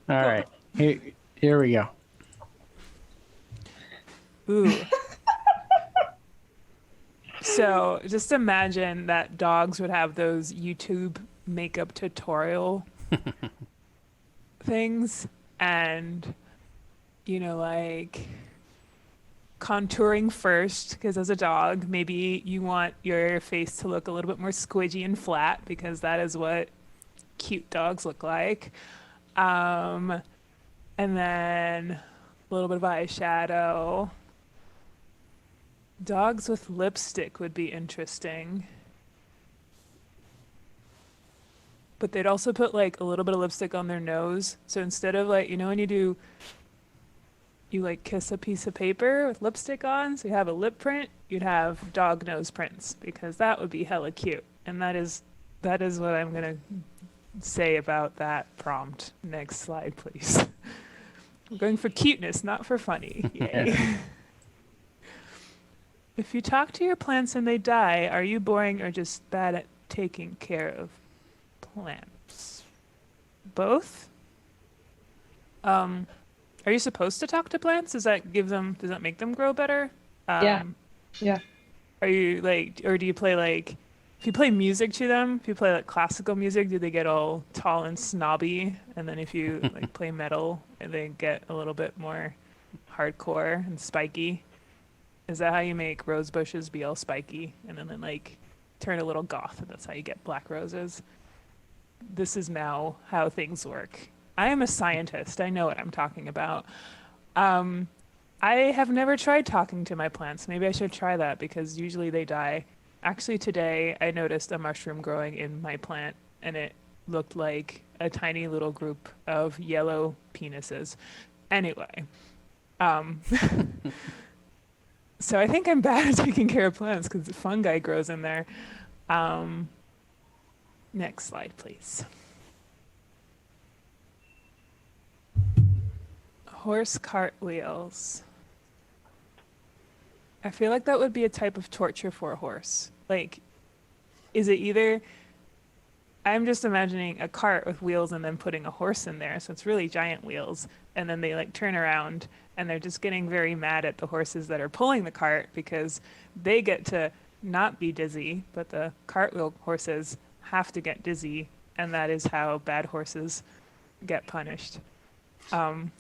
All right. Here we go. Ooh. So just imagine that dogs would have those YouTube makeup tutorial things and, like contouring first, because as a dog, maybe you want your face to look a little bit more squidgy and flat because that is what cute dogs look like. Um, and then a little bit of eyeshadow. Dogs with lipstick would be interesting. But they'd also put like a little bit of lipstick on their nose. So instead of like, when you like kiss a piece of paper with lipstick on, so you have a lip print, you'd have dog nose prints because that would be hella cute. And that is what I'm gonna say about that prompt. Next slide, please. We're going for cuteness, not for funny. Yay. If you talk to your plants and they die, are you boring or just bad at taking care of plants? Both? Um, are you supposed to talk to plants? Does that make them grow better? Yeah. Um, Yeah. are you like, or do you play like, if you play music to them, if you play like classical music, do they get all tall and snobby? And then if you like play metal, they get a little bit more hardcore and spiky? Is that how you make rose bushes be all spiky and then like turn a little goth and that's how you get black roses? This is now how things work. I am a scientist. I know what I'm talking about. Um, I have never tried talking to my plants. Maybe I should try that because usually they die. Actually, today I noticed a mushroom growing in my plant and it looked like a tiny little group of yellow penises. Anyway, um, so I think I'm bad at taking care of plants because fungi grows in there. Um, Next slide, please. Horse cartwheels. I feel like that would be a type of torture for a horse. Like, is it either I'm just imagining a cart with wheels and then putting a horse in there, so it's really giant wheels, and then they like turn around and they're just getting very mad at the horses that are pulling the cart because they get to not be dizzy, but the cartwheel horses have to get dizzy, and that is how bad horses get punished. Um,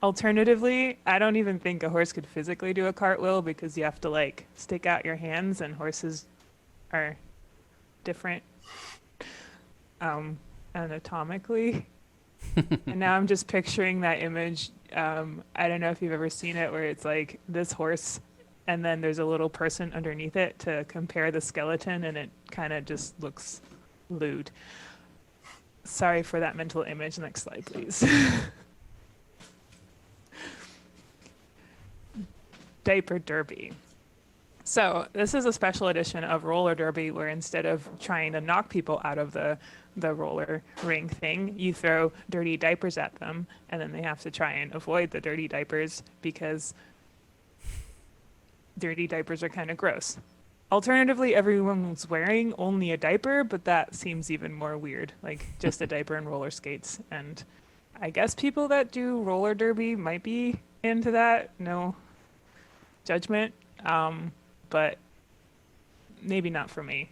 Alternatively, I don't even think a horse could physically do a cartwheel because you have to like stick out your hands, and horses are different anatomically. And now I'm just picturing that image. I don't know if you've ever seen it where it's like this horse and then there's a little person underneath it to compare the skeleton, and it kind of just looks lewd. Sorry for that mental image. Next slide, please. Diaper Derby. So this is a special edition of roller derby where instead of trying to knock people out of the roller ring thing, you throw dirty diapers at them, and then they have to try and avoid the dirty diapers because dirty diapers are kind of gross. Alternatively, everyone's wearing only a diaper, but that seems even more weird, like just a diaper and roller skates. And I guess people that do roller derby might be into that. No judgment, but maybe not for me.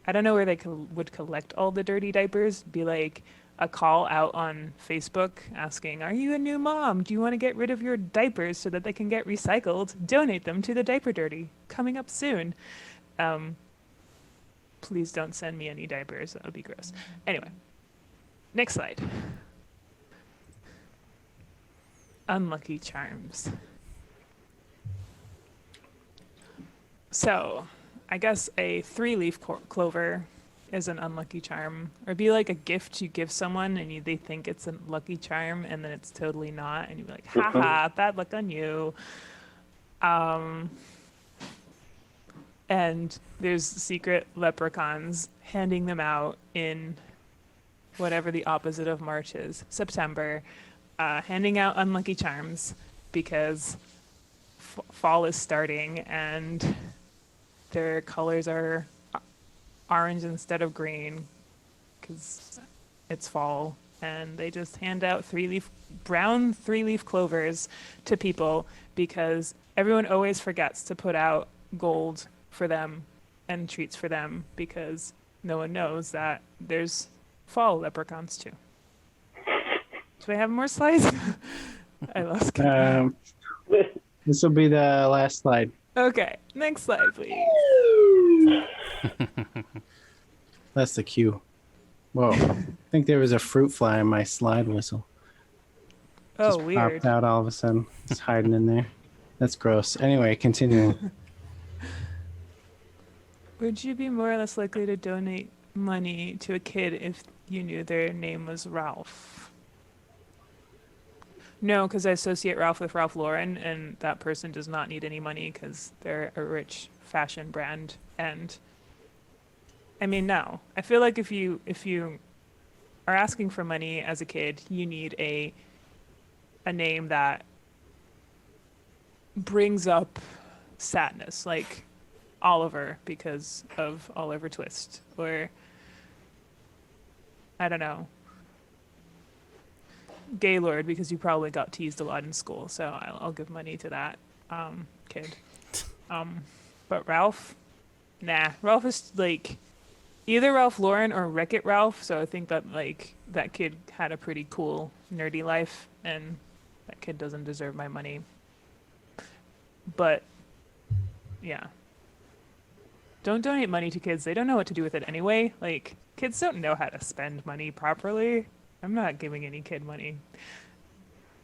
I don't know where would collect all the dirty diapers. Be like a call out on Facebook asking, "Are you a new mom? Do you want to get rid of your diapers so that they can get recycled? Donate them to the Diaper Dirty. Coming up soon." Um, please don't send me any diapers. That would be gross. Anyway, next slide. Unlucky charms. So, I guess a three-leaf clover is an unlucky charm, or be like a gift you give someone and they think it's a lucky charm, and then it's totally not, and you'd be like, haha, bad luck on you. Um, and there's secret leprechauns handing them out in whatever the opposite of March is, September, handing out unlucky charms because fall is starting and their colors are orange instead of green because it's fall and they just hand out brown three-leaf clovers to people because everyone always forgets to put out gold for them and treats for them because no one knows that there's fall leprechauns too. Do I have more slides? I lost count. This will be the last slide. Okay, next slide, please. That's the cue. Whoa. I think there was a fruit fly in my slide whistle. Oh, Just weird. popped out all of a sudden. It's hiding in there. That's gross. Anyway, continuing. Would you be more or less likely to donate money to a kid if you knew their name was Ralph? No, because I associate Ralph with Ralph Lauren, and that person does not need any money because they're a rich fashion brand. And I mean, no. I feel like if you are asking for money as a kid, you need a name that brings up sadness, like Oliver because of Oliver Twist, or I don't know, Gaylord because you probably got teased a lot in school, so I'll give money to that kid. But Ralph, nah. Ralph is like either Ralph Lauren or Wreck-It Ralph, so I think that like that kid had a pretty cool nerdy life, and that kid doesn't deserve my money. But yeah. Don't donate money to kids. They don't know what to do with it anyway. Like, kids don't know how to spend money properly. I'm not giving any kid money.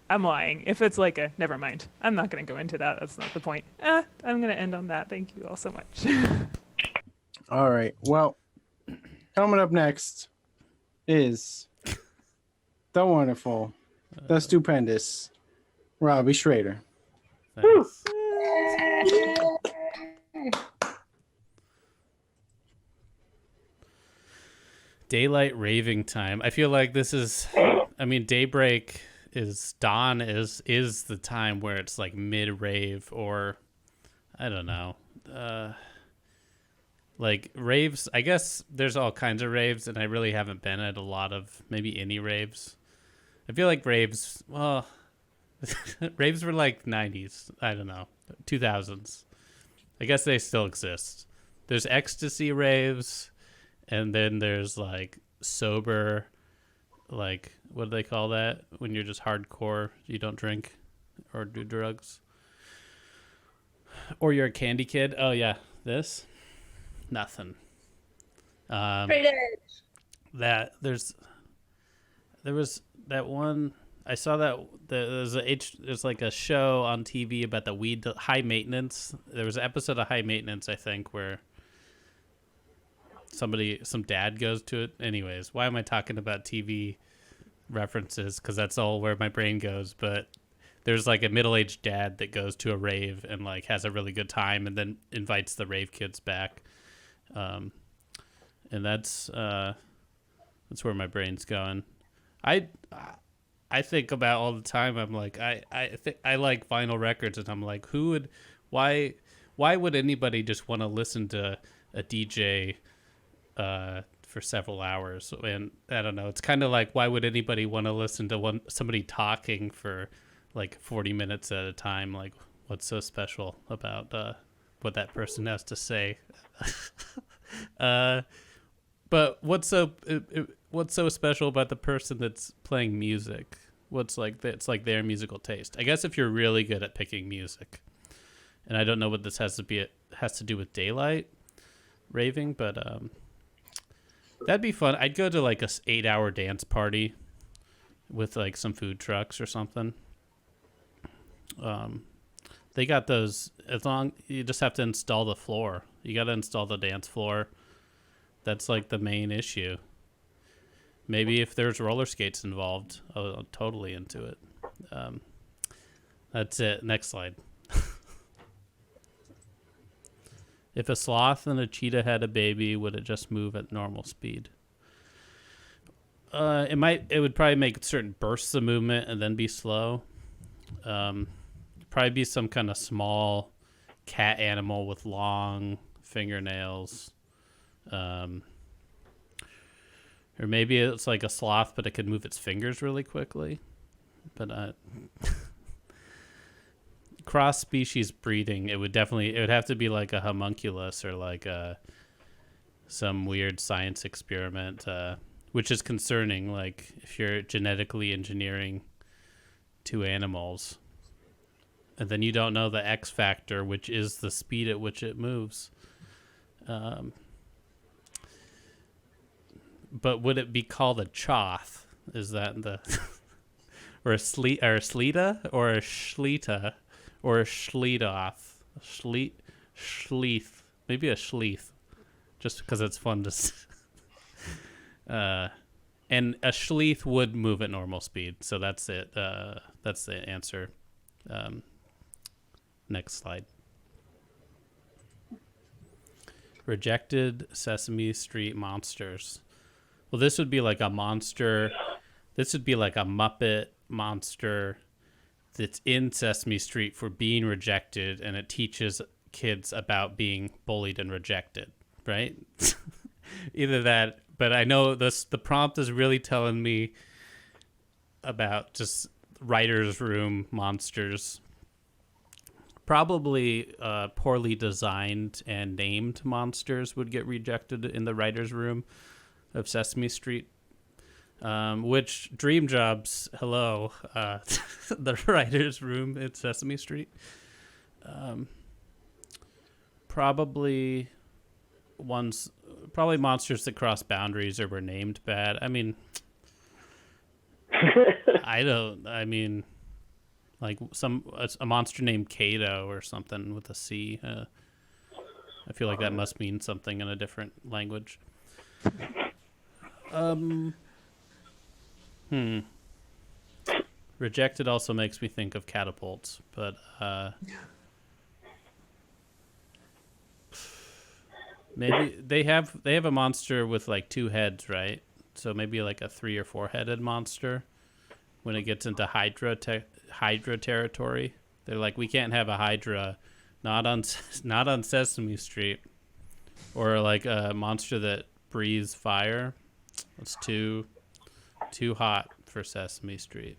I'm lying. If it's like never mind. I'm not going to go into that. That's not the point. I'm going to end on that. Thank you all so much. All right. Well, coming up next is the wonderful, the stupendous Robbie Schroeder. Thanks. Daylight raving time. I feel like this is, I mean, daybreak is dawn is the time where it's like mid rave, or I don't know, like raves. I guess there's all kinds of raves, and I really haven't been at a lot of maybe any raves. I feel like raves, well, raves were like 90s. I don't know, 2000s. I guess they still exist. There's ecstasy raves. And then there's like sober, like what do they call that when you're just hardcore, you don't drink or do drugs, or you're a candy kid. Oh yeah, this nothing. Straight edge. There was that one I saw that there's like a show on TV about the weed high maintenance. There was an episode of High Maintenance, I think, where some dad goes to it. Anyways, why am I talking about TV references? Because that's all where my brain goes. But there's like a middle-aged dad that goes to a rave and like has a really good time, and then invites the rave kids back. And that's where my brain's going. I think about all the time. I'm like, I think I like vinyl records, and I'm like, why would anybody just want to listen to a DJ for several hours? And I don't know, it's kind of like, why would anybody want to listen to somebody talking for like 40 minutes at a time? Like, what's so special about what that person has to say? But what's so special about the person that's playing music? It's like their musical taste. I guess if you're really good at picking music, and I don't know what this has to do with daylight raving, but that'd be fun. I'd go to like a 8-hour dance party with like some food trucks or something. They got those, as long you just have to install the floor. You got to install the dance floor. That's like the main issue. Maybe if there's roller skates involved, I'm totally into it. That's it. Next slide. If a sloth and a cheetah had a baby, would it just move at normal speed? It would probably make certain bursts of movement and then be slow. Probably be some kind of small cat animal with long fingernails. Or maybe it's like a sloth, but it can move its fingers really quickly. But cross-species breeding, it would have to be like a homunculus or like some weird science experiment, which is concerning. Like if you're genetically engineering two animals, and then you don't know the X factor, which is the speed at which it moves. But would it be called a choth? Is that the or a sleeta or a schleeta or a schleetoth? Schleeth. Maybe a schleeth. Just because it's fun to and a schleeth would move at normal speed. So that's it. That's the answer. Next slide. Rejected Sesame Street monsters. Well, this would be like a monster. This would be like a Muppet monster that's in Sesame Street for being rejected, and it teaches kids about being bullied and rejected, right? Either that, but I know the prompt is really telling me about just writer's room monsters. Probably poorly designed and named monsters would get rejected in the writer's room of Sesame Street. Which dream jobs, hello, the writer's room at Sesame Street. Probably monsters that cross boundaries or were named bad. I mean, like a monster named Kato or something with a C. I feel like that must mean something in a different language. Rejected also makes me think of catapults, but maybe they have a monster with like two heads, right? So maybe like a 3 or 4 headed monster. When it gets into Hydra territory, they're like, we can't have a Hydra, not on Sesame Street, or like a monster that breathes fire. It's too hot for Sesame Street.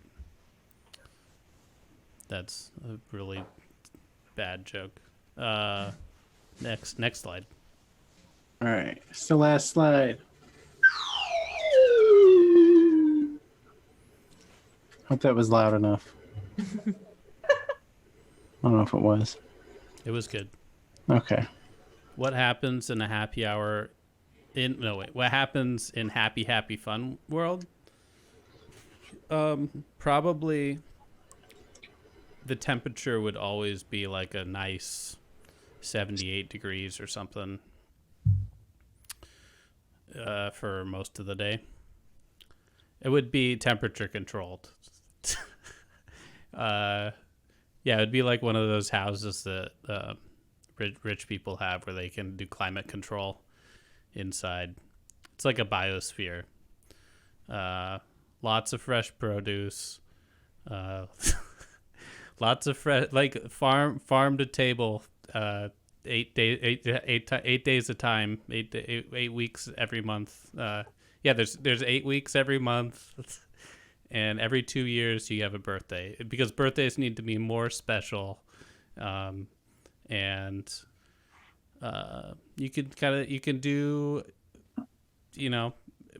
That's a really bad joke. Next slide. All right, it's the last slide. Hope that was loud enough. I don't know if it was. It was good. Okay. What happens in a happy hour? What happens in Happy Fun World? Probably the temperature would always be like a nice 78 degrees or something for most of the day. It would be temperature controlled. Yeah, it would be like one of those houses that rich people have where they can do climate control inside. It's like a biosphere. Lots of fresh produce. Lots of fresh, like farm to table. 8 days a time. 8 weeks every month. Yeah, there's 8 weeks every month. And every 2 years you have a birthday, because birthdays need to be more special. And you can do,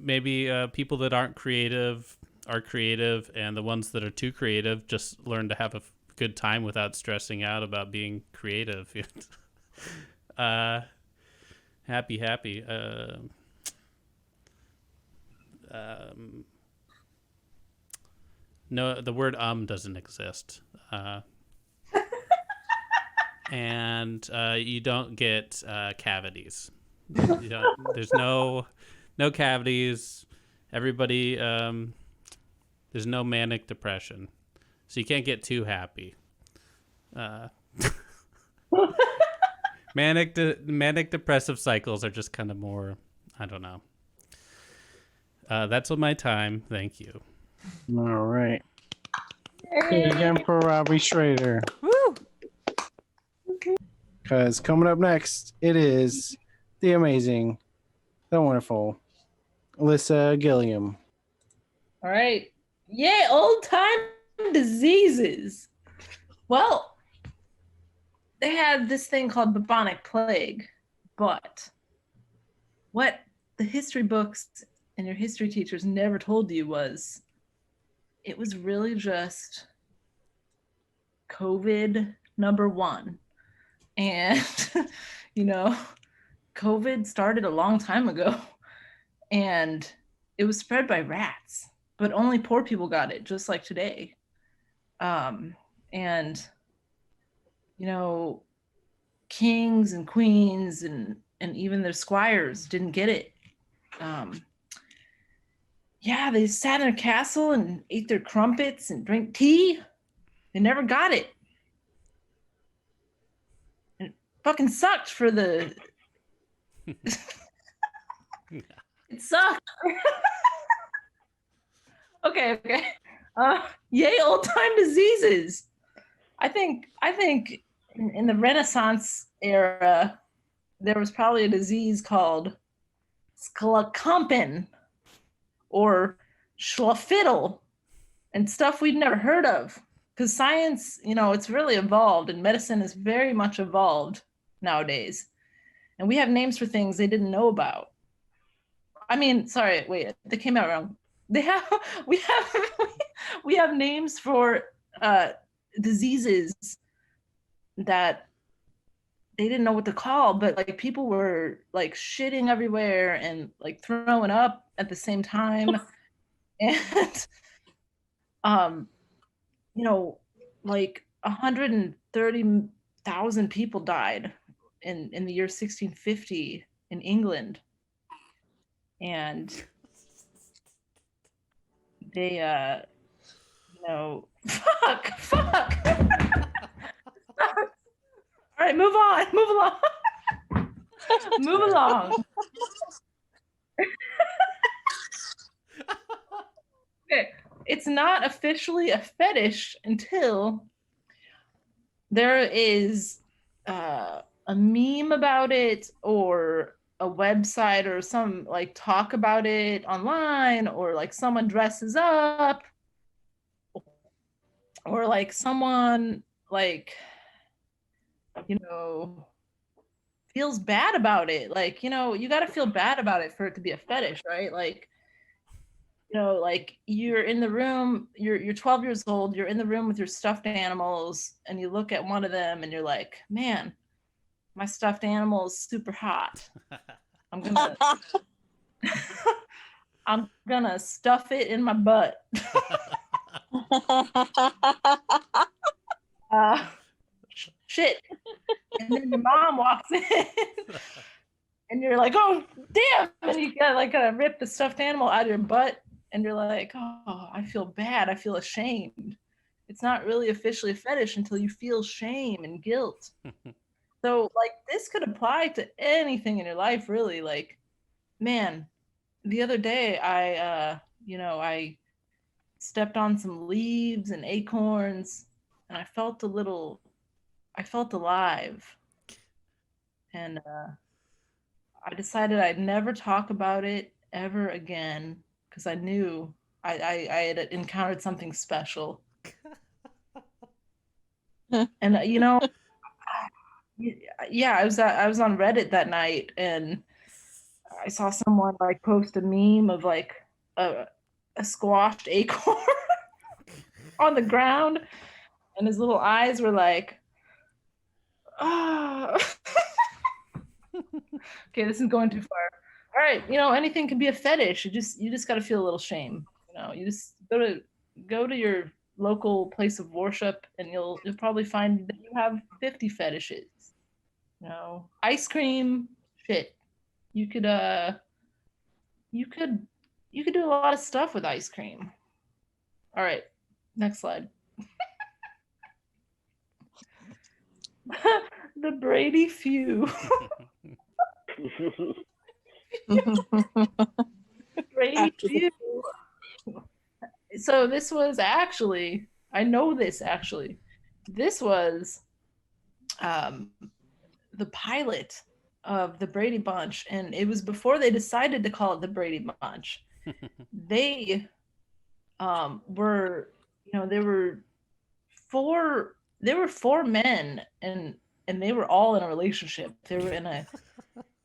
maybe people that aren't creative are creative, and the ones that are too creative just learn to have a good time without stressing out about being creative. Happy. No, the word doesn't exist. And you don't get cavities. There's no cavities. Everybody, there's no manic depression. So you can't get too happy. Manic depressive cycles are just kind of more, I don't know. That's all my time. Thank you. All right. Okay, again for Robbie Schroeder. Woo! Because coming up next, it is the amazing, the wonderful, Lissa Gilliam. All right. Yay, old time diseases. Well, they had this thing called bubonic plague, but what the history books and your history teachers never told you was it was really just COVID #1. And, COVID started a long time ago and it was spread by rats, but only poor people got it, just like today. And, kings and queens and even their squires didn't get it. They sat in a castle and ate their crumpets and drank tea. They never got it. And it fucking sucked for the... It sucked. Okay. Yay, old time diseases. I think in the Renaissance era, there was probably a disease called schlakumpen or schlafiddle and stuff we'd never heard of. Because science, it's really evolved and medicine is very much evolved nowadays. And we have names for things they didn't know about. I mean, sorry, wait, they came out wrong. We have names for diseases that they didn't know what to call, but like people were like shitting everywhere and like throwing up at the same time. And like 130,000 people died in the year 1650 in England. And they fuck. All right, move along. Move along. Okay, it's not officially a fetish until there is a meme about it or a website or some like talk about it online, or like someone dresses up, or like someone like feels bad about it. Like, you got to feel bad about it for it to be a fetish, right? Like, like you're in the room, you're 12 years old, you're in the room with your stuffed animals, and you look at one of them and you're like, man, my stuffed animal is super hot. I'm gonna stuff it in my butt. Shit. And then your mom walks in and you're like, oh damn, and you gotta rip the stuffed animal out of your butt, and you're like, oh, I feel bad, I feel ashamed. It's not really officially a fetish until you feel shame and guilt. So like this could apply to anything in your life, really. Like, man, the other day I stepped on some leaves and acorns and I felt alive. And I decided I'd never talk about it ever again because I knew I had encountered something special. And yeah, I was on Reddit that night and I saw someone like post a meme of like a squashed acorn on the ground, and his little eyes were like, oh. Okay, this is going too far. All right, anything can be a fetish. You just got to feel a little shame. You just go to your local place of worship, and you'll probably find that you have 50 fetishes. Ice cream, shit. You could do a lot of stuff with ice cream. All right, next slide. The Brady Few. Brady Few. So this was actually, I know this actually. This was the pilot of the Brady Bunch, and it was before they decided to call it the Brady Bunch. They were, there were four men, and they were all in a relationship. They were in a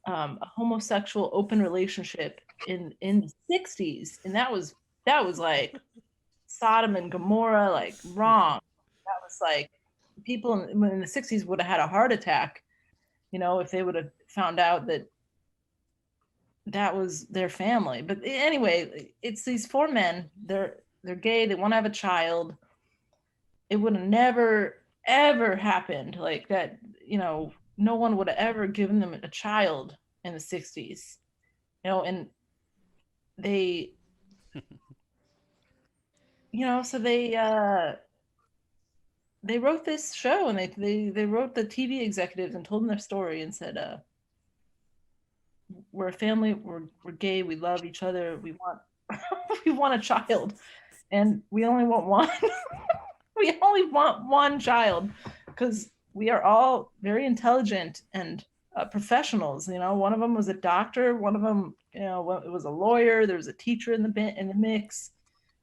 homosexual open relationship in the 60s, and that was like Sodom and Gomorrah, like wrong. That was like people in the 60s would have had a heart attack, if they would have found out that was their family. But anyway, it's these four men. They're gay. They want to have a child. It would have never ever happened like that. No one would have ever given them a child in the 60s. And they, so they wrote this show, and they wrote the TV executives and told them their story and said, we're a family, we're gay, we love each other, we want we want a child, and we only want one. We only want one child because we are all very intelligent and professionals. One of them was a doctor, one of them it was a lawyer, there was a teacher in the mix,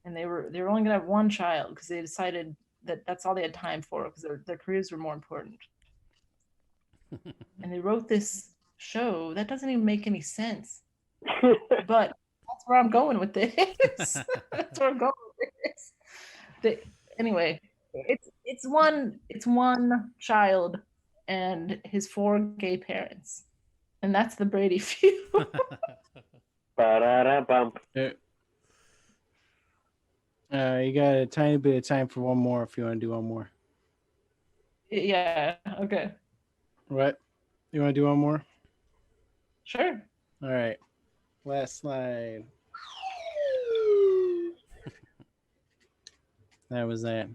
and they were only gonna have one child because they decided that that's all they had time for, because their careers were more important. And they wrote this show that doesn't even make any sense, but that's where I'm going with this. That's where I'm going with this. Anyway, it's one child and his four gay parents, and that's the Brady feud. You got a tiny bit of time for one more if you want to do one more. Yeah. Okay. What? You want to do one more? Sure. All right. Last slide. That was that.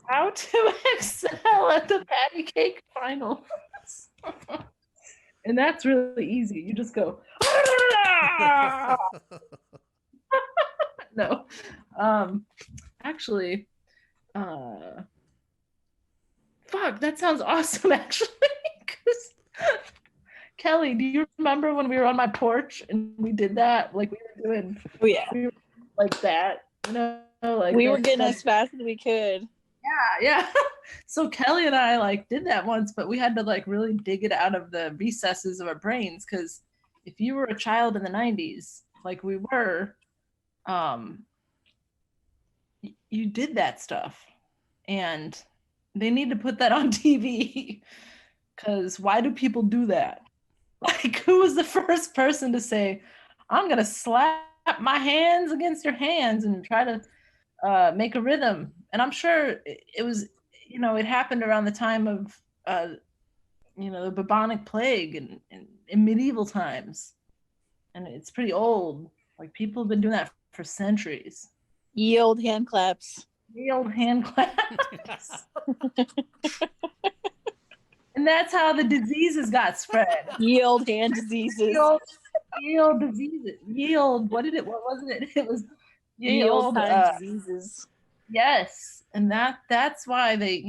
How to excel at the patty cake finals. And that's really easy. You just go. No. Actually, fuck, that sounds awesome, actually. Kelly, do you remember when we were on my porch and we did that? Like we were doing, we were like that, like we were getting as fast as we could. Yeah. So Kelly and I like did that once, but we had to like really dig it out of the recesses of our brains, because if you were a child in the 90s, like we were, you did that stuff, and they need to put that on TV, because why do people do that? Like, who was the first person to say, I'm gonna slap my hands against your hands and try to make a rhythm? And I'm sure it was, it happened around the time of the bubonic plague in medieval times, and it's pretty old. Like, people have been doing that for centuries. Ye old hand claps. Ye old hand claps. And that's how the diseases got spread. Ye old hand diseases. Ye old diseases. What wasn't it? It was ye old time diseases. Yes. And that's why they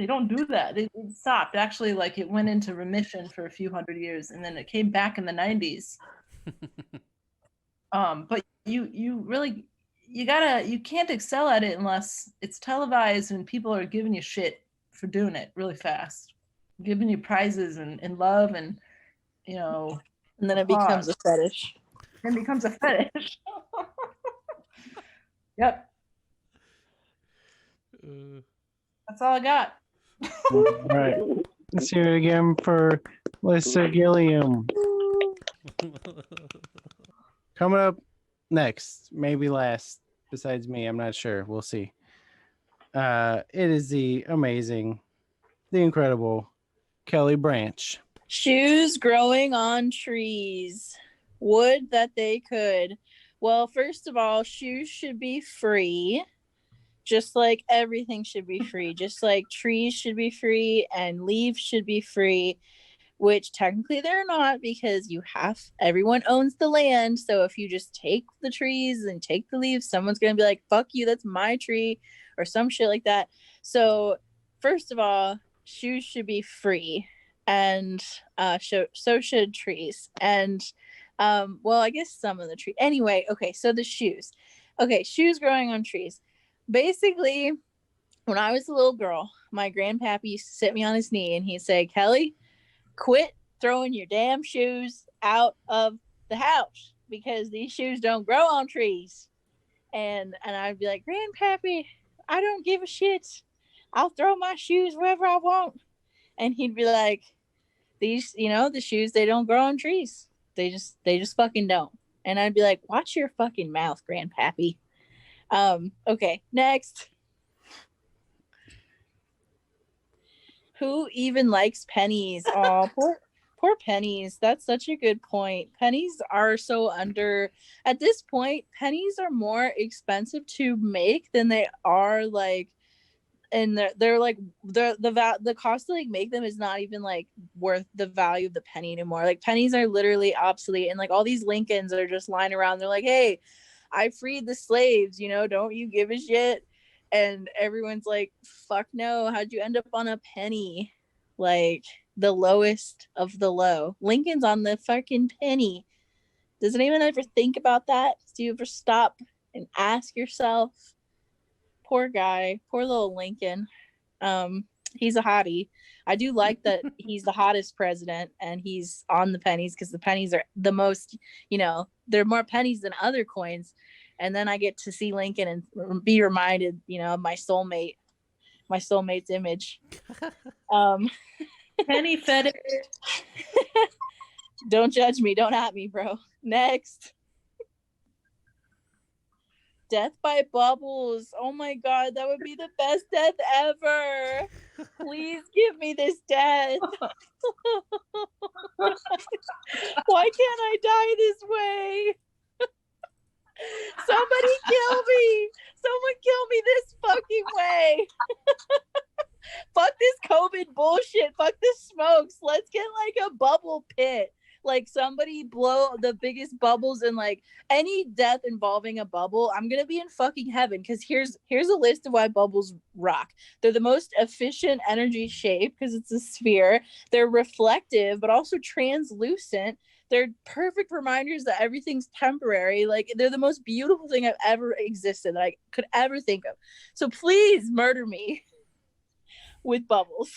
don't do that. It stopped. Actually, like, it went into remission for a few hundred years, and then it came back in the 90s. But you can't excel at it unless it's televised and people are giving you shit for doing it really fast, giving you prizes and love, and and then it becomes a fetish. Then becomes a fetish. Yep. That's all I got. All right. Let's hear it again for Lissa Gilliam. Coming up next, maybe last, besides me, I'm not sure. We'll see. It is the amazing, the incredible Kelli Branch. Shoes growing on trees. Would that they could. Well, first of all, shoes should be free. Just like everything should be free. Just like trees should be free and leaves should be free, which technically they're not, because everyone owns the land. So if you just take the trees and take the leaves, someone's going to be like, fuck you, that's my tree, or some shit like that. So first of all, shoes should be free, and so should trees. And well, I guess some of the tree. Anyway, okay, so the shoes. Okay, shoes growing on trees. Basically, when I was a little girl, my grandpappy used to sit me on his knee and he'd say, Kelly, quit throwing your damn shoes out of the house because these shoes don't grow on trees. And I'd be like, Grandpappy, I don't give a shit. I'll throw my shoes wherever I want. And he'd be like, these, the shoes, they don't grow on trees. They just fucking don't. And I'd be like, watch your fucking mouth, Grandpappy. Okay, next. Who even likes pennies? Oh, poor pennies. That's such a good point. Pennies are so at this point, pennies are more expensive to make than they are like, and they're like the cost to like make them is not even like worth the value of the penny anymore. Like pennies are literally obsolete, and like all these Lincolns are just lying around. They're like, hey, I freed the slaves, don't you give a shit? And everyone's like, fuck no, how'd you end up on a penny? Like the lowest of the low. Lincoln's on the fucking penny. Does anyone ever think about that? Do you ever stop and ask yourself? Poor guy, poor little Lincoln. He's a hottie. I do like that he's the hottest president and he's on the pennies because the pennies are the most, there are more pennies than other coins. And then I get to see Lincoln and be reminded, of my soulmate's image. Penny fetish. Don't judge me. Don't at me, bro. Next. Death by bubbles. Oh my God, that would be the best death ever. Please give me this death. Why can't I die this way? Somebody kill me. Someone kill me this fucking way. Fuck this COVID bullshit. Fuck the smokes. Let's get like a bubble pit. Like somebody blow the biggest bubbles, and like any death involving a bubble, I'm gonna be in fucking heaven. Because here's a list of why bubbles rock. They're the most efficient energy shape because it's a sphere. They're reflective but also translucent. They're perfect reminders that everything's temporary. Like they're the most beautiful thing I've ever existed that I could ever think of. So please murder me with bubbles.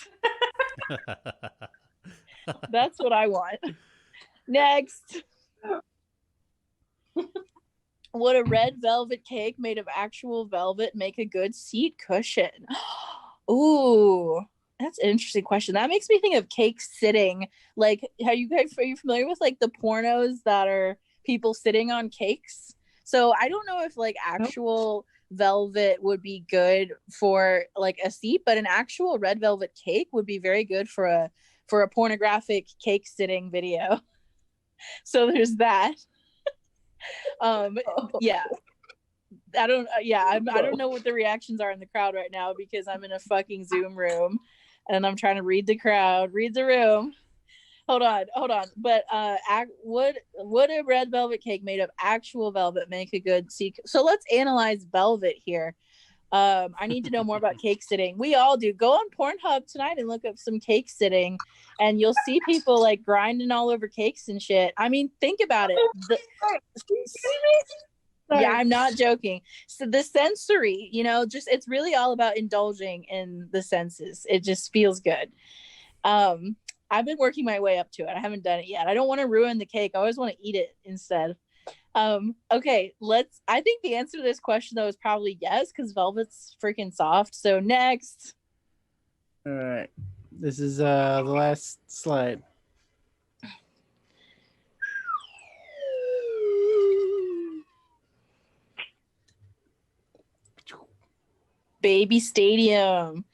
That's what I want. Next. Would a red velvet cake made of actual velvet make a good seat cushion? Ooh, that's an interesting question. That makes me think of cake sitting. Like, are you familiar with like the pornos that are people sitting on cakes? So I don't know if like actual velvet would be good for like a seat, but an actual red velvet cake would be very good for a pornographic cake sitting video. So there's that. Yeah. I don't know what the reactions are in the crowd right now because I'm in a fucking Zoom room and I'm trying to read the room. Hold on. But would a red velvet cake made of actual velvet make a good seat? So let's analyze velvet here. I need to know more about cake sitting. We all do. Go on Pornhub tonight and look up some cake sitting, and you'll see people like grinding all over cakes and shit. I mean, think about it. Yeah, I'm not joking. So the sensory, just it's really all about indulging in the senses. It just feels good. I've been working my way up to it. I haven't done it yet. I don't want to ruin the cake. I always want to eat it instead. Okay, I think the answer to this question though is probably yes, because velvet's freaking soft. So next. All right. This is the last slide. Baby stadium.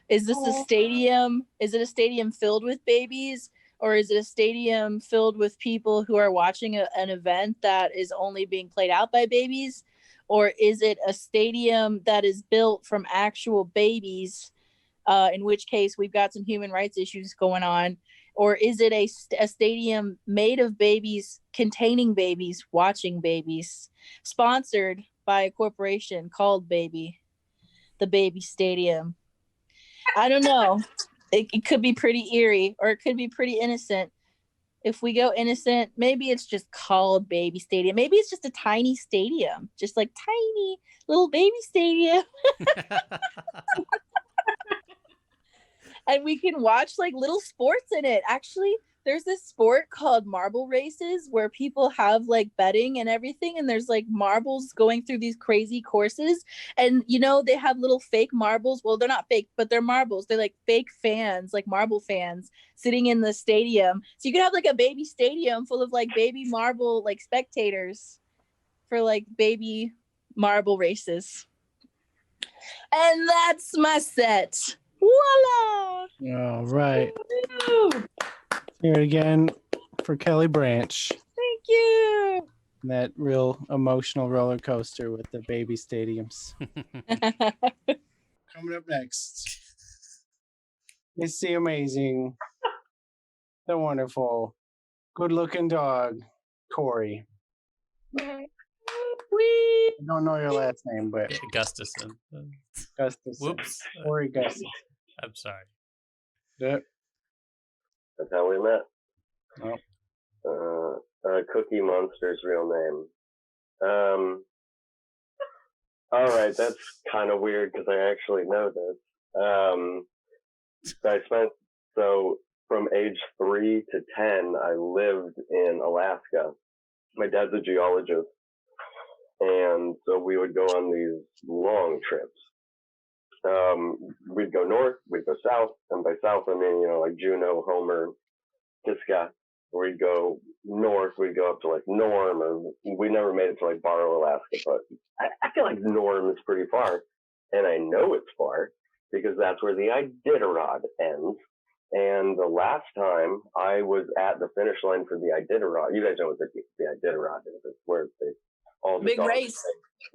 Is this a stadium? Is it a stadium filled with babies? Or is it a stadium filled with people who are watching an event that is only being played out by babies? Or is it a stadium that is built from actual babies, in which case we've got some human rights issues going on? Or is it a stadium made of babies, containing babies, watching babies, sponsored by a corporation called Baby, the Baby Stadium? I don't know. It could be pretty eerie, or it could be pretty innocent. If we go innocent, maybe it's just called baby stadium. Maybe it's just a tiny stadium, just like tiny little baby stadium. And we can watch like little sports in it. Actually, there's this sport called marble races where people have like betting and everything, and there's like marbles going through these crazy courses. And you know, they have little fake marbles. Well, they're not fake, but they're marbles. They're like fake fans, like marble fans sitting in the stadium. So you could have like a baby stadium full of like baby marble like spectators for like baby marble races. And that's my set. Voila! All right. Woo! Here again for Kelli Branch. Thank you. That real emotional roller coaster with the baby stadiums. Coming up next, it's the amazing, the wonderful, good-looking dog, Cory. Whee! I don't know your last name, but Yeah, Gustason. Gustason. Whoops. Cory Gustason. I'm sorry. Yep. That's how we met. Oh. Cookie Monster's real name. All right, that's kind of weird because I actually know this. So from age 3 to 10, I lived in Alaska. My dad's a geologist, and so we would go on these long trips. We'd go north, we'd go south, and by south I mean, like Juneau, Homer, Kiska. We'd go north, we'd go up to like Norm, and we never made it to like Barrow, Alaska, but I feel like Norm is pretty far, and I know it's far because that's where the Iditarod ends. And the last time I was at the finish line for the Iditarod, you guys know what the Iditarod is. It's where all the Big dogs race.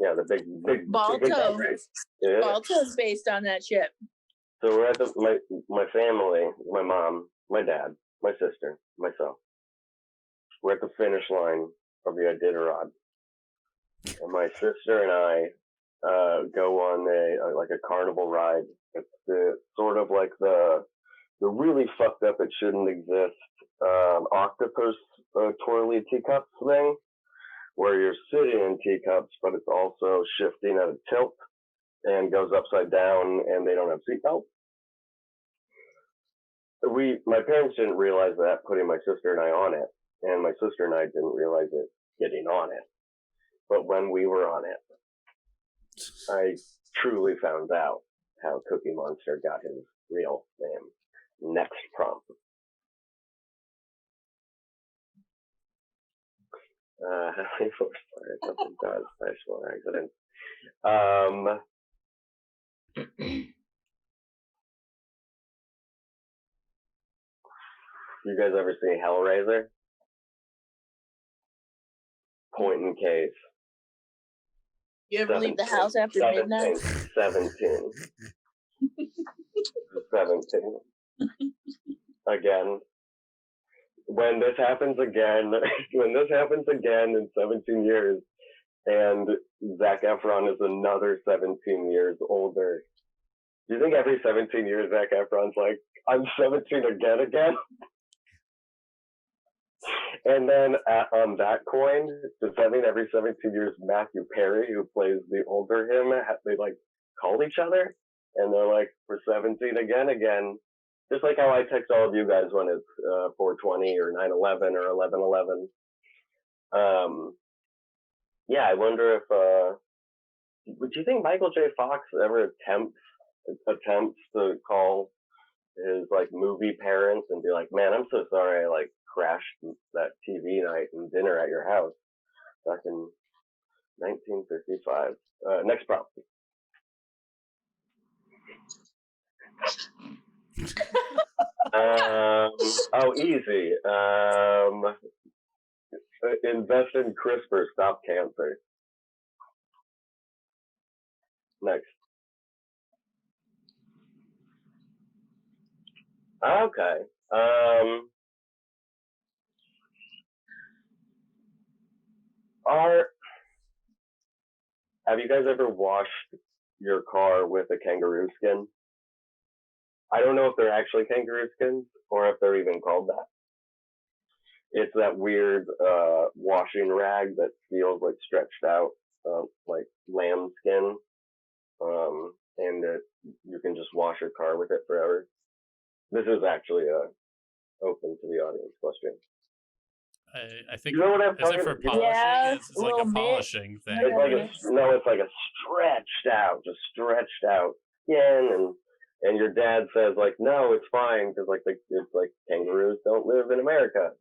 Yeah, the big Balto. race. Yeah. Balto's based on that ship. So we're at my family, my mom, my dad, my sister, myself. We're at the finish line of the Iditarod, and my sister and I go on a carnival ride. It's sort of like the really fucked up, it shouldn't exist, octopus twirly teacups thing, where you're sitting in teacups, but it's also shifting at a tilt and goes upside down, and they don't have seatbelts. My parents didn't realize that putting my sister and I on it, and my sister and I didn't realize it getting on it. But when we were on it, I truly found out how Cookie Monster got his real name. Next prompt. How many forest fires something does special accidents? You guys ever see Hellraiser? Point in case. You ever leave the house after 17, midnight? 17. 17. Again. When this happens again in 17 years, and Zac Efron is another 17 years older, do you think every 17 years Zac Efron's like, I'm 17 again? And then on that coin, does that mean every 17 years Matthew Perry, who plays the older him, they like call each other? And they're like, we're 17 again. Just like how I text all of you guys when it's 420 or 9/11 or 11/11. Yeah, I wonder if, do you think Michael J. Fox ever attempts to call his like movie parents and be like, man, I'm so sorry I like crashed that TV night and dinner at your house back in 1955. Next prompt. Easy. Invest in CRISPR, stop cancer. Next. Okay. Have you guys ever washed your car with a kangaroo skin? I don't know if they're actually kangaroo skins or if they're even called that. It's that weird washing rag that feels like stretched out, like lamb skin, and you can just wash your car with it forever. This is actually open to the audience question. I think You know what I'm is it talking for about? polishing? Yeah, It's like a little bit. polishing thing. It's like it's like a stretched out skin, and your dad says like, no, it's fine because it's like kangaroos don't live in America,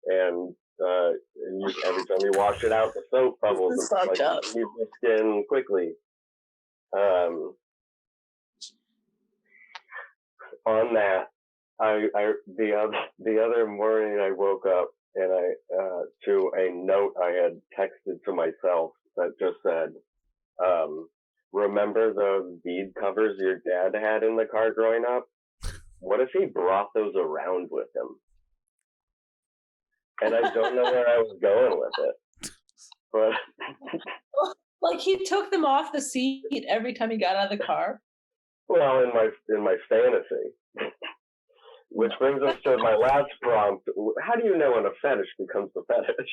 and every time you wash it out, the soap bubbles This is and fucked up. leave the skin quickly. On that, the other morning I woke up and I to a note I had texted to myself that just said, remember those bead covers your dad had in the car growing up? What if he brought those around with him? And I don't know where I was going with it, but Like he took them off the seat every time he got out of the car. well, in my fantasy. Which brings us to my last prompt. How do you know when a fetish becomes a fetish?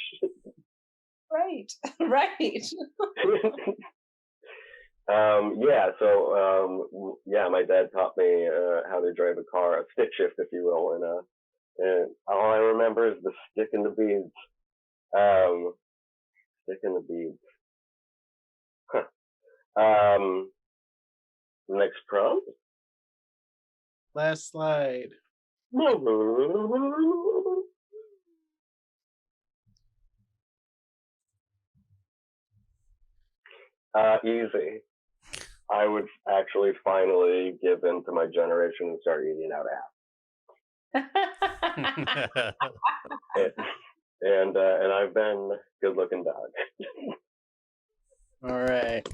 Right, right. My dad taught me how to drive a car, a stick shift, if you will, and all I remember is the stick and the beads. Stick and the beads. Huh. Next prompt. Last slide. Easy. I would actually finally give in to my generation and start eating out ass. And I've been good looking dog. All right.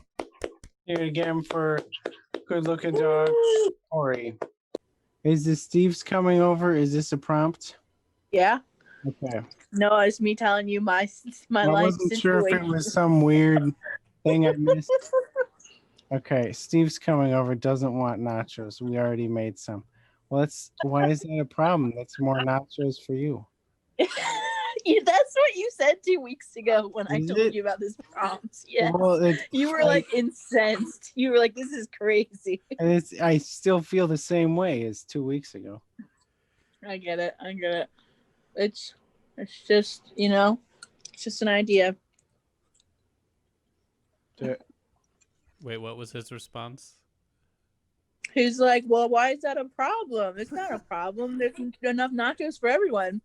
Here again for good looking dog, Cory. Is this Steve's coming over? Is this a prompt? Yeah. Okay. No, it's me telling you my I life wasn't sure if it situation. was some weird thing I missed. Okay, Steve's coming over. Doesn't want nachos. We already made some. Well, why is that a problem? That's more nachos for you. That's what you said 2 weeks ago when I Is told it? you about this prompt. Yes. Well, You were like incensed. You were like, "This is crazy." and I still feel the same way as 2 weeks ago. I get it. It's just, it's just an idea. Wait, what was his response? He's like, "Well, why is that a problem? It's not a problem. There's enough nachos for everyone.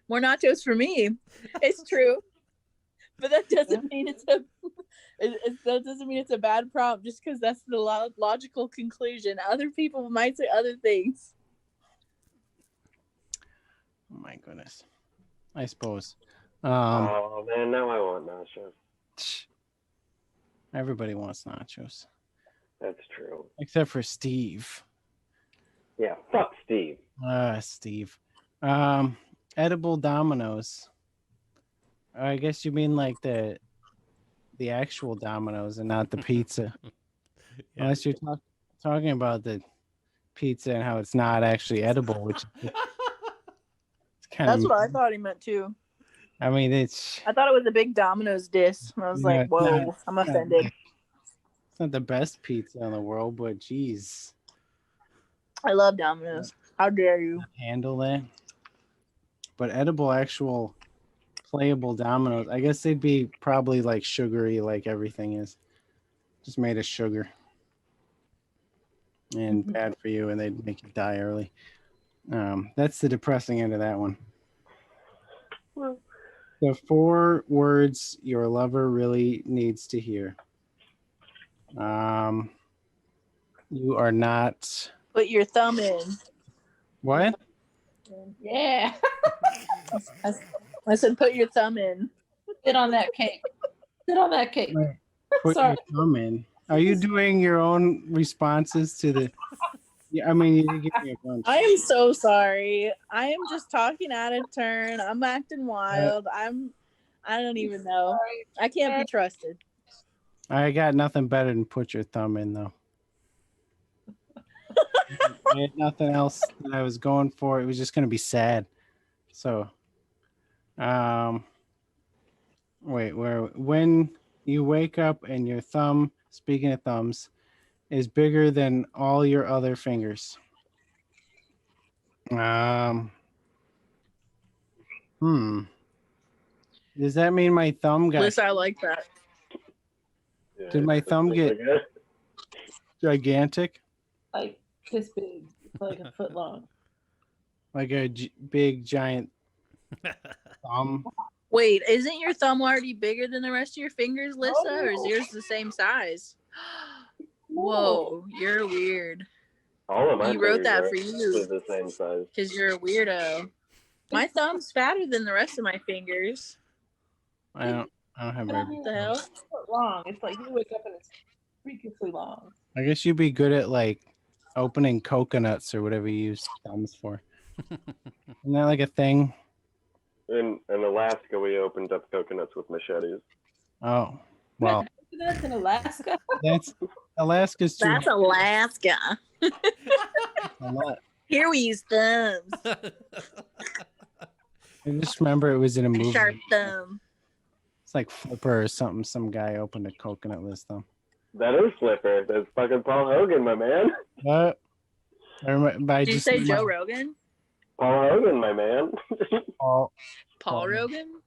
More nachos for me." It's true, but that doesn't mean that doesn't mean it's a bad prompt just because that's the logical conclusion. Other people might say other things. Oh my goodness. I suppose. Oh man, now I want nachos. Everybody wants nachos. That's true. Except for Steve. Yeah, fuck Steve. Steve. Edible Dominoes. I guess you mean like the actual Dominoes and not the pizza. Yeah. Unless you're talking about the pizza and how it's not actually edible, which is kind That's of. what I thought he meant too. I mean, I thought it was a big Domino's diss. I was like, "Whoa, I'm offended." It's not the best pizza in the world, but geez, I love Domino's. How dare you? handle that. But edible, actual, playable Dominoes, I guess they'd be probably like sugary, like everything is, just made of sugar, and bad for you, and they'd make you die early. That's the depressing end of that one. The 4 words your lover really needs to hear. You are not. Put your thumb in. What? Yeah. I said, put your thumb in. Sit on that cake. Sit on that cake. Put Sorry. your thumb in. Are you doing your own responses to the? Yeah, I mean, you give me a bunch. I am so sorry. I am just talking out of turn. I'm acting wild. I don't even know. I can't be trusted. I got nothing better than put your thumb in, though. I had nothing else that I was going for. It was just going to be sad. So, wait, when you wake up and your thumb, speaking of thumbs, is bigger than all your other fingers. Does that mean my thumb got Lissa, I like that. Yeah, Did my thumb get gigantic? Like this big, like a foot long. Like a big giant thumb? Wait, isn't your thumb already bigger than the rest of your fingers, Lissa, Oh, or is no. yours the same size? Whoa, you're weird. All of my He wrote fingers that are for you the same size. because you're a weirdo. My thumb's fatter than the rest of my fingers. I don't have very What the hell? It's not long. It's like you wake up and it's freakishly long. I guess you'd be good at like opening coconuts or whatever you use thumbs for. Isn't that like a thing? In Alaska, we opened up coconuts with machetes. Oh, well, That's in Alaska. that's Alaska's too That's Alaska. a lot. Here we use thumbs. I just remember it was in a movie. Sharp thumb. It's like Flipper or something. Some guy opened a coconut with them. That is Flipper. That's fucking Paul Hogan, my man. What? I remember, Did you say Joe Rogan? Paul Hogan, my man. Paul Rogan?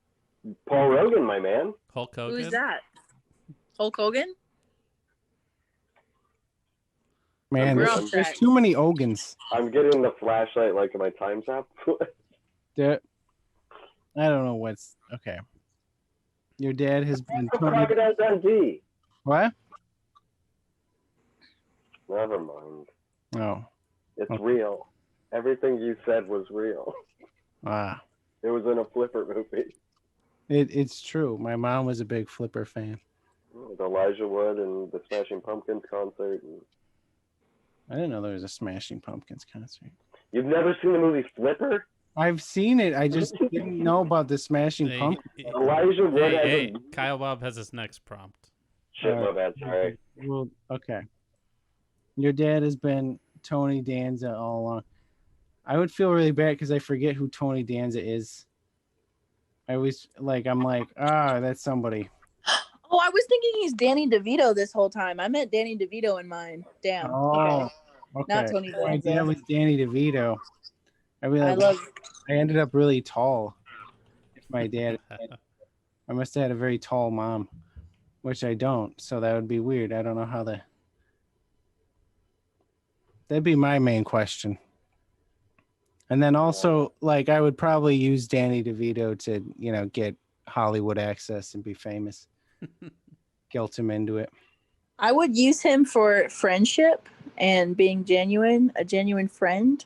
Paul Rogan, my man. Hulk Hogan. Who's that? Hulk Hogan? Man, We're on there's track. too many Ogans. I'm getting the flashlight like in my time tap. I don't know what's okay. Your dad has been Crocodile Dundee. What? Never mind. Oh. It's Okay. real. Everything you said was real. Ah. It was in a Flipper movie. It's true. My mom was a big Flipper fan. With Elijah Wood and the Smashing Pumpkins concert. And... I didn't know there was a Smashing Pumpkins concert. You've never seen the movie Flipper? I've seen it. I just didn't know about the Smashing Pumpkins. Elijah Wood has Hey, a... Kyle Bob has his next prompt. Shit, my bad. Sorry. Well, okay. Your dad has been Tony Danza all along. I would feel really bad because I forget who Tony Danza is. I always I'm like, that's somebody. Oh, I was thinking he's Danny DeVito this whole time. I meant Danny DeVito in mine. Damn. Oh, Okay. Not Tony My Danza. dad was Danny DeVito. I ended up really tall. If my dad, I must have had a very tall mom, which I don't. So that would be weird. I don't know how that'd be my main question. And then also, I would probably use Danny DeVito to, get Hollywood access and be famous. Guilt him into it. I would use him for friendship and being a genuine friend.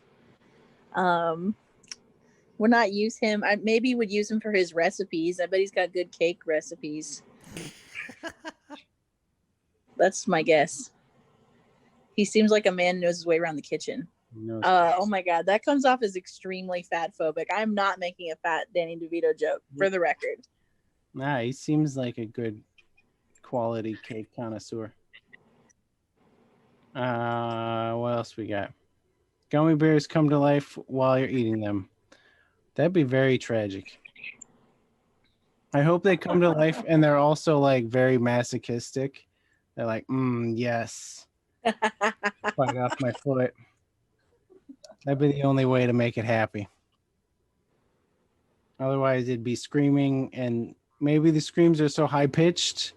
Would not use him. I maybe would use him for his recipes. I bet he's got good cake recipes. That's my guess. He seems like a man who knows his way around the kitchen. Oh my God, that comes off as extremely fat phobic. I'm not making a fat Danny DeVito joke for the record. Nah, he seems like a good quality cake connoisseur. What else we got? Gummy bears come to life while you're eating them. That'd be very tragic. I hope they come to life and they're also very masochistic. They're like, yes. Bite off my foot. That'd be the only way to make it happy. Otherwise, it'd be screaming, and maybe the screams are so high pitched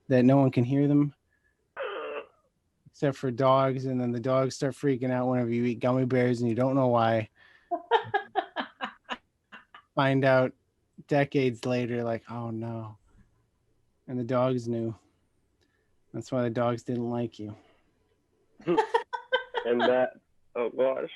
that no one can hear them, except for dogs. And then the dogs start freaking out whenever you eat gummy bears, and you don't know why. Find out decades later, oh no. And the dogs knew. That's why the dogs didn't like you. And that, oh gosh.